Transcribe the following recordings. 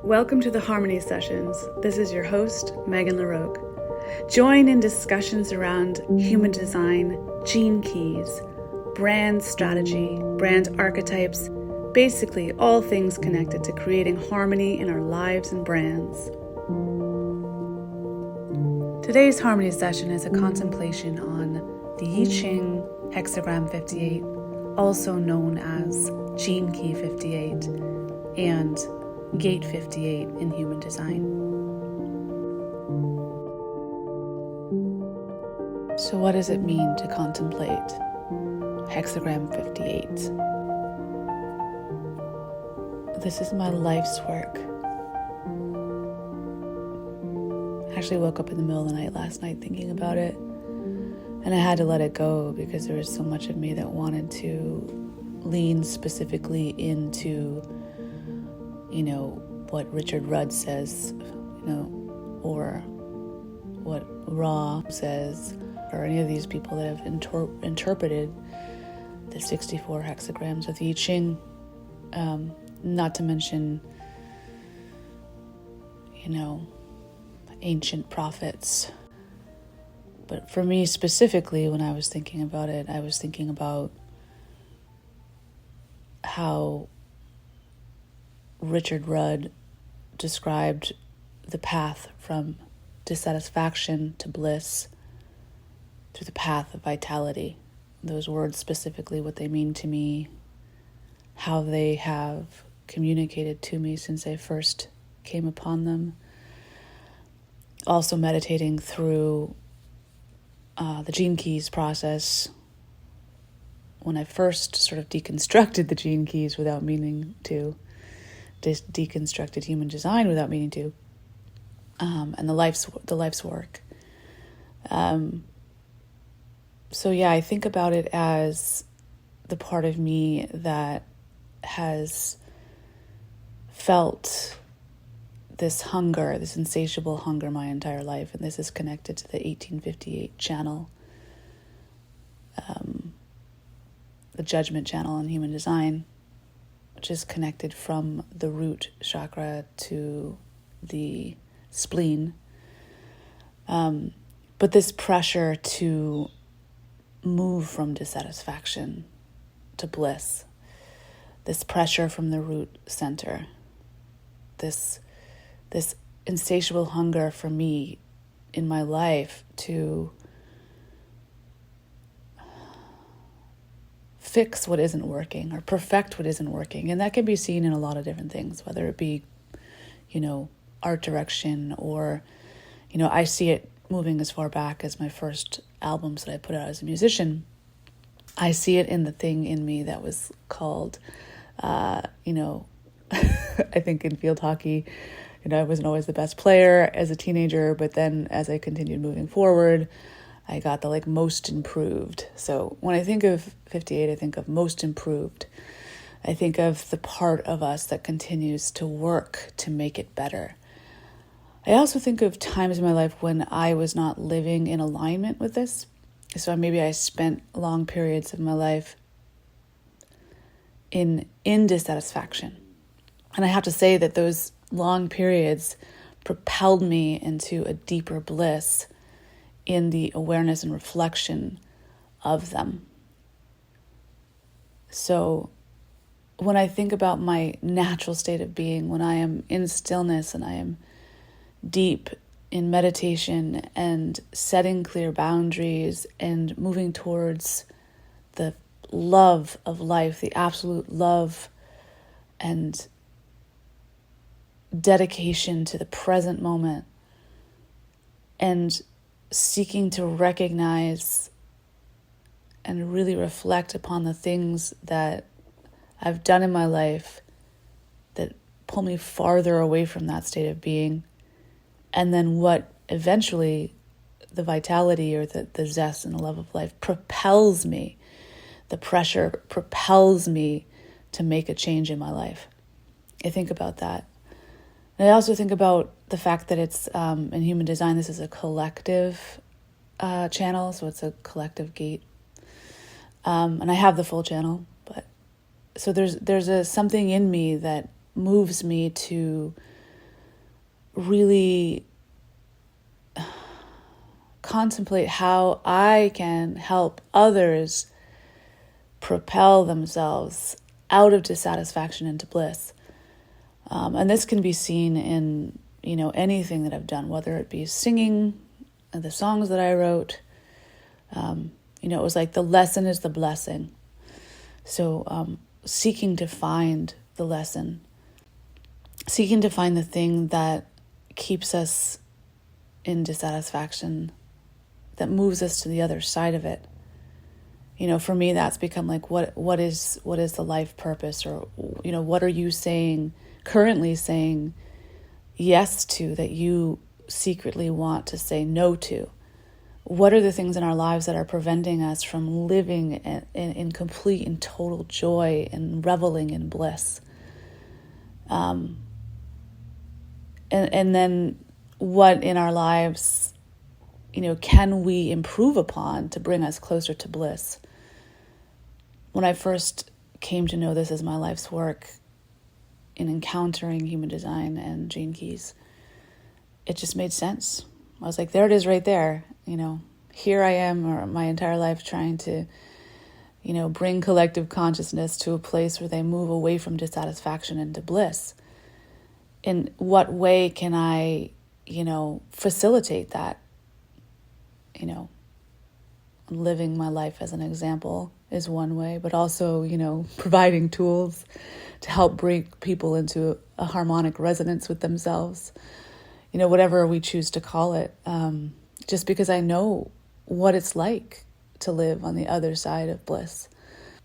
Welcome to the Harmonie Sessions. This is your host, Meghan LaRoque. Join in discussions around human design, gene keys, brand strategy, brand archetypes, basically all things connected to creating harmony in our lives and brands. Today's Harmonie Session is a contemplation on the I Ching Hexagram 58, also known as Gene Key 58, and Gate 58 in human design. So what does it mean to contemplate Hexagram 58? This is my life's work. I actually woke up in the middle of the night last night thinking about it, and I had to let it go because there was so much of me that wanted to lean specifically into what Richard Rudd says, or what Ra says, or any of these people that have interpreted the 64 hexagrams of the I Ching, not to mention, ancient prophets. But for me specifically, when I was thinking about it, I was thinking about how Richard Rudd described the path from dissatisfaction to bliss through the path of vitality. Those words specifically, what they mean to me, how they have communicated to me since I first came upon them. Also meditating through the Gene Keys process when I first sort of deconstructed the Gene Keys without meaning to, deconstructed human design without meaning to, and the life's work. So yeah, I think about it as the part of me that has felt this hunger, this insatiable hunger my entire life, and this is connected to the 1858 channel, the judgment channel in human design, which is connected from the root chakra to the spleen. But this pressure to move from dissatisfaction to bliss, this pressure from the root center, this insatiable hunger for me in my life to fix what isn't working or perfect what isn't working. And that can be seen in a lot of different things, whether it be, art direction or, I see it moving as far back as my first albums that I put out as a musician. I see it in the thing in me that was called, I think in field hockey, I wasn't always the best player as a teenager, but then as I continued moving forward, I got the most improved. So when I think of 58, I think of most improved. I think of the part of us that continues to work to make it better. I also think of times in my life when I was not living in alignment with this. So maybe I spent long periods of my life in dissatisfaction. And I have to say that those long periods propelled me into a deeper bliss in the awareness and reflection of them. So when I think about my natural state of being, when I am in stillness and I am deep in meditation and setting clear boundaries and moving towards the love of life, the absolute love and dedication to the present moment, and seeking to recognize and really reflect upon the things that I've done in my life that pull me farther away from that state of being, and then what eventually the vitality or the zest and the love of life propels me, the pressure propels me to make a change in my life. I think about that. And I also think about the fact that it's, in human design, this is a collective channel, so it's a collective gate. And I have the full channel, but so there's something in me that moves me to really contemplate how I can help others propel themselves out of dissatisfaction into bliss. And this can be seen in, anything that I've done, whether it be singing, the songs that I wrote. It was like the lesson is the blessing. So seeking to find the lesson, seeking to find the thing that keeps us in dissatisfaction, that moves us to the other side of it. For me, that's become like, what is the life purpose, or, what are you currently saying yes to that you secretly want to say no to? What are the things in our lives that are preventing us from living in complete and total joy and reveling in bliss? And then what in our lives, can we improve upon to bring us closer to bliss? When I first came to know this as my life's work in encountering human design and gene keys, it just made sense. I was like, there it is right there. Here I am, or my entire life trying to, bring collective consciousness to a place where they move away from dissatisfaction into bliss. In what way can I, facilitate that? Living my life as an example is one way, but also, providing tools to help bring people into a harmonic resonance with themselves, whatever we choose to call it, just because I know what it's like to live on the other side of bliss.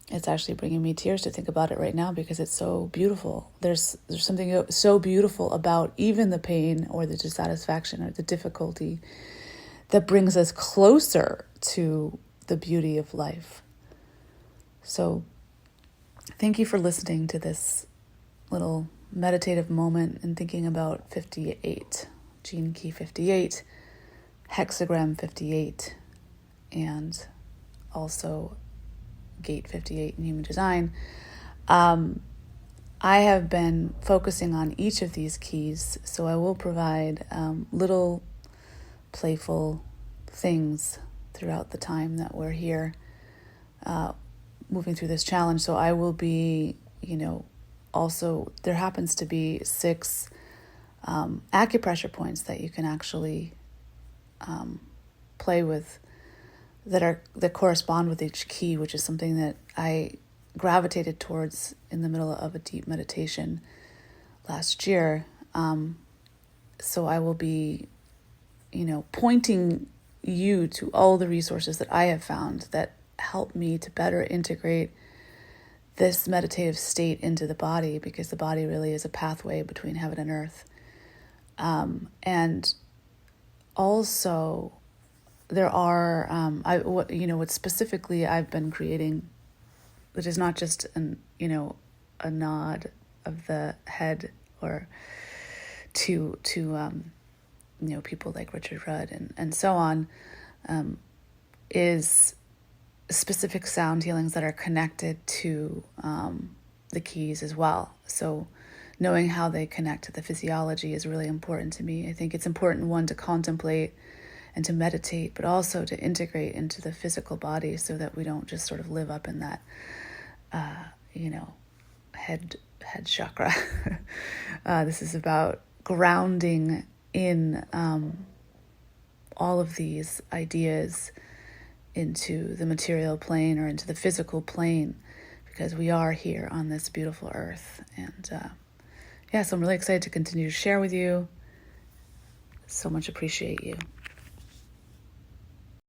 It's actually bringing me tears to think about it right now because it's so beautiful. There's something so beautiful about even the pain or the dissatisfaction or the difficulty that brings us closer to the beauty of life. So thank you for listening to this little meditative moment and thinking about 58, Gene Key 58, Hexagram 58, and also Gate 58 in Human Design. I have been focusing on each of these keys, so I will provide little playful things throughout the time that we're here moving through this challenge. So I will be, also there happens to be 6 acupressure points that you can actually play with that correspond with each key, which is something that I gravitated towards in the middle of a deep meditation last year. So I will be, pointing you to all the resources that I have found that help me to better integrate this meditative state into the body, because the body really is a pathway between heaven and earth. And also there are, what specifically I've been creating, which is not just a nod of the head or to people like Richard Rudd and so on, is specific sound healings that are connected to the keys as well. So knowing how they connect to the physiology is really important to me. I think it's important, one, to contemplate and to meditate, but also to integrate into the physical body so that we don't just sort of live up in that, head chakra. This is about grounding in all of these ideas into the material plane or into the physical plane, because we are here on this beautiful earth. And so I'm really excited to continue to share with you. So much appreciate you.